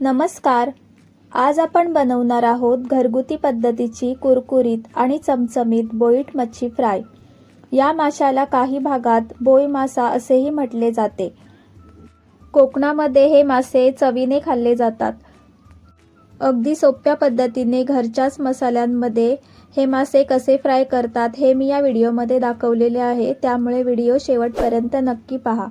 नमस्कार. आज आपण बनवणार आहोत घरगुती पद्धतीची कुरकुरीत आणि चमचमीत बोईट मच्छी फ्राय. या माशाला काही भागात बोई मासा असेही म्हटले जाते. कोकणामध्ये हे मासे चवीने खाल्ले जातात. अगदी सोप्या पद्धतीने घरच्याच मसाल्यांमध्ये हे मासे कसे फ्राय करतात हे मी या व्हिडिओमध्ये दाखवलेले आहे, त्यामुळे व्हिडिओ शेवटपर्यंत नक्की पहा.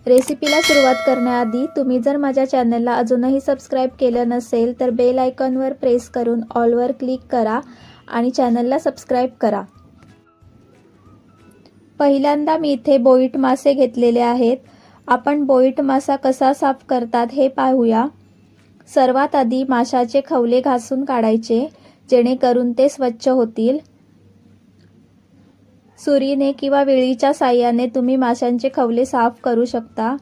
रेसिपीला सुरुवात करण्याआधी तुम्ही जर माझ्या चॅनलला अजूनही सबस्क्राईब केलं नसेल तर बेल आयकॉनवर प्रेस करून ऑलवर क्लिक करा आणि चॅनलला सबस्क्राईब करा. पहिल्यांदा मी इथे बोईट मासे घेतलेले आहेत. आपण बोईट मासा कसा साफ करतात हे पाहूया. सर्वात आधी माशाचे खवले घासून काढायचे, जेणेकरून ते स्वच्छ होतील. सुरीने किंवा विळीच्या साहाय्याने तुम्ही माशांचे खवले साफ करू शकता.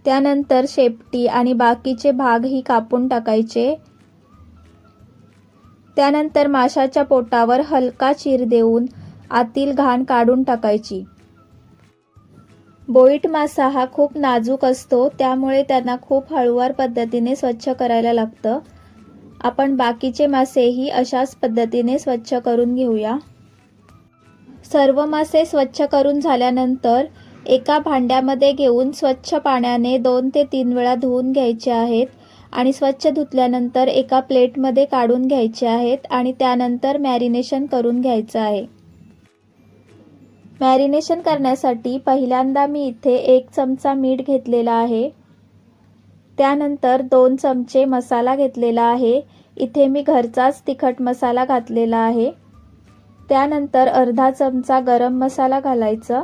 त्यानंतर शेपटी आणि बाकीचे भागही कापून टाकायचे. त्यानंतर माशाच्या पोटावर हलका चीर देऊन आतील घाण काढून टाकायची. बोईट मासा हा खूप नाजूक असतो, त्यामुळे त्यांना खूप हळूवार पद्धतीने स्वच्छ करायला लागतं. आपण बाकीचे मासेही अशाच पद्धतीने स्वच्छ करून घेऊया. सर्व मासे स्वच्छ करून झाल्यानंतर एका भांड्यामध्ये घेऊन स्वच्छ पाण्याने 2 ते 3 वेळा धुवून घ्यायचे आहेत आणि स्वच्छ धुतल्यानंतर एका प्लेटमध्ये काढून घ्यायचे आहेत आणि त्यानंतर मॅरिनेशन करून घ्यायचं आहे. मॅरिनेशन करण्यासाठी पहिल्यांदा मी इथे 1 चमचा मीठ घेतलेला आहे. त्यानंतर 2 चमचे मसाला घेतलेला आहे. इथे मी घरचाच तिखट मसाला घातलेला आहे. त्यानंतर अर्धा चमचा गरम मसाला घालायचा.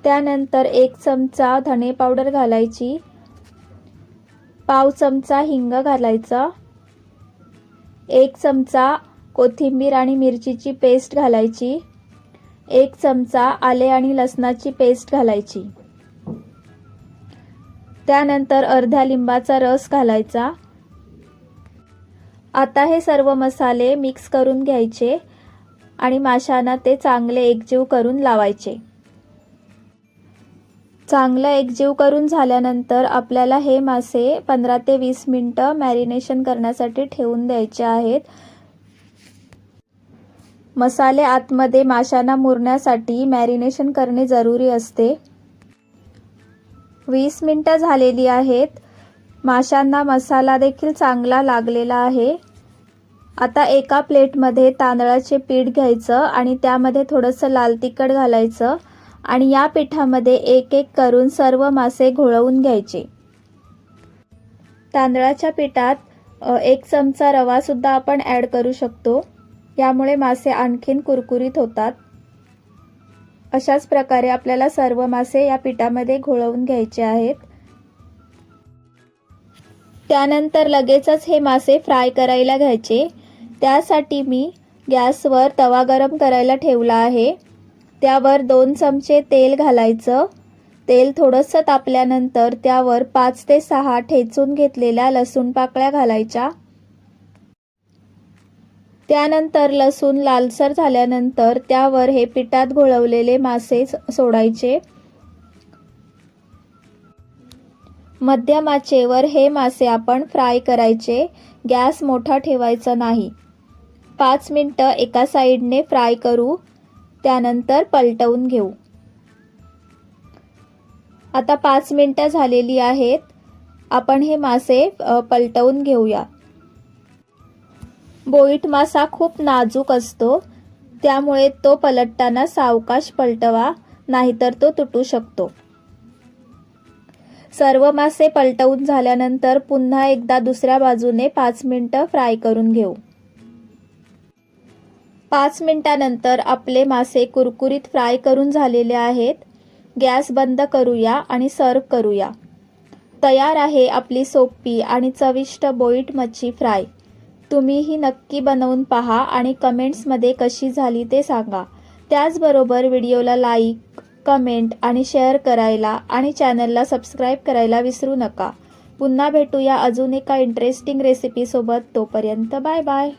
त्यानंतर 1 चमचा धणे पावडर घालायची. पाव चमचा हिंग घालायचा. 1 चमचा कोथिंबीर आणि मिरचीची पेस्ट घालायची. 1 चमचा आले आणि लसणाची पेस्ट घालायची. त्यानंतर अर्ध्या लिंबाचा रस घालायचा. आता हे सर्व मसाले मिक्स करून घ्यायचे आणि माशांना ते चांगले एकजीव करून लावायचे. चांगलं एकजीव करून झाल्यानंतर आपल्याला हे मासे 15 ते 20 मिनिटं मॅरिनेशन करण्यासाठी ठेवून द्यायचे आहेत. मसाले आतमध्ये माशांना मुरण्यासाठी मॅरिनेशन करणे जरुरी असते. 20 मिनिटं झालेली आहेत. माशांना मसाला देखील चांगला लागलेला आहे. आता एका प्लेटमध्ये तांदळाचे पीठ घ्यायचं आणि त्यामध्ये थोडंसं लाल तिखट घालायचं आणि या पिठामध्ये एक एक करून सर्व मासे घोळवून घ्यायचे. तांदळाच्या पिठात 1 चमचा रवा सुद्धा आपण ॲड करू शकतो. यामुळे मासे आणखीन कुरकुरीत होतात. अशाच प्रकारे आपल्याला सर्व मासे या पिठामध्ये घोळवून घ्यायचे आहेत. त्यानंतर लगेचच हे मासे फ्राय करायला घ्यायचे. त्यासाठी मी गॅसवर तवा गरम करायला ठेवला आहे. त्यावर 2 चमचे तेल घालायचं. तेल थोडंसं तापल्यानंतर त्यावर 5 ते 6 ठेचून घेतलेल्या लसूण पाकळ्या घालायच्या. त्यानंतर लसूण लालसर झाल्यानंतर त्यावर हे पिठात घोळवलेले मासे सोडायचे. मध्यम आचेवर हे मासे आपण फ्राय करायचे. गॅस मोठा ठेवायचा नाही. 5 मिनिटं एका साईडने फ्राय करू. त्यानंतर पलटवून घेऊ. आता 5 मिनिटं झालेली आहेत. आपण हे मासे पलटवून घेऊया. बोईट मासा खूप नाजूक असतो, त्यामुळे तो पलटताना सावकाश पलटवा, नाहीतर तो तुटू शकतो. सर्व मासे पलटवून झाल्यानंतर पुन्हा एकदा दुसऱ्या बाजूने 5 मिनिटं फ्राय करून घेऊ. 5 मिनिटानंतर आपले मासे कुरकुरीत फ्राय करून झालेले आहेत. गॅस बंद करूया आणि सर्व करूया. तयार आहे आपली सोपी आणि चविष्ट बोईट मच्छी फ्राय. तुम्हीही नक्की बनवून पहा आणि कमेंट्समध्ये कशी झाली ते सांगा. त्याचबरोबर व्हिडिओला लाईक, कमेंट आणि शेअर करायला आणि चॅनलला सबस्क्राईब करायला विसरू नका. पुन्हा भेटूया अजून एका इंटरेस्टिंग रेसिपीसोबत. तोपर्यंत बाय बाय.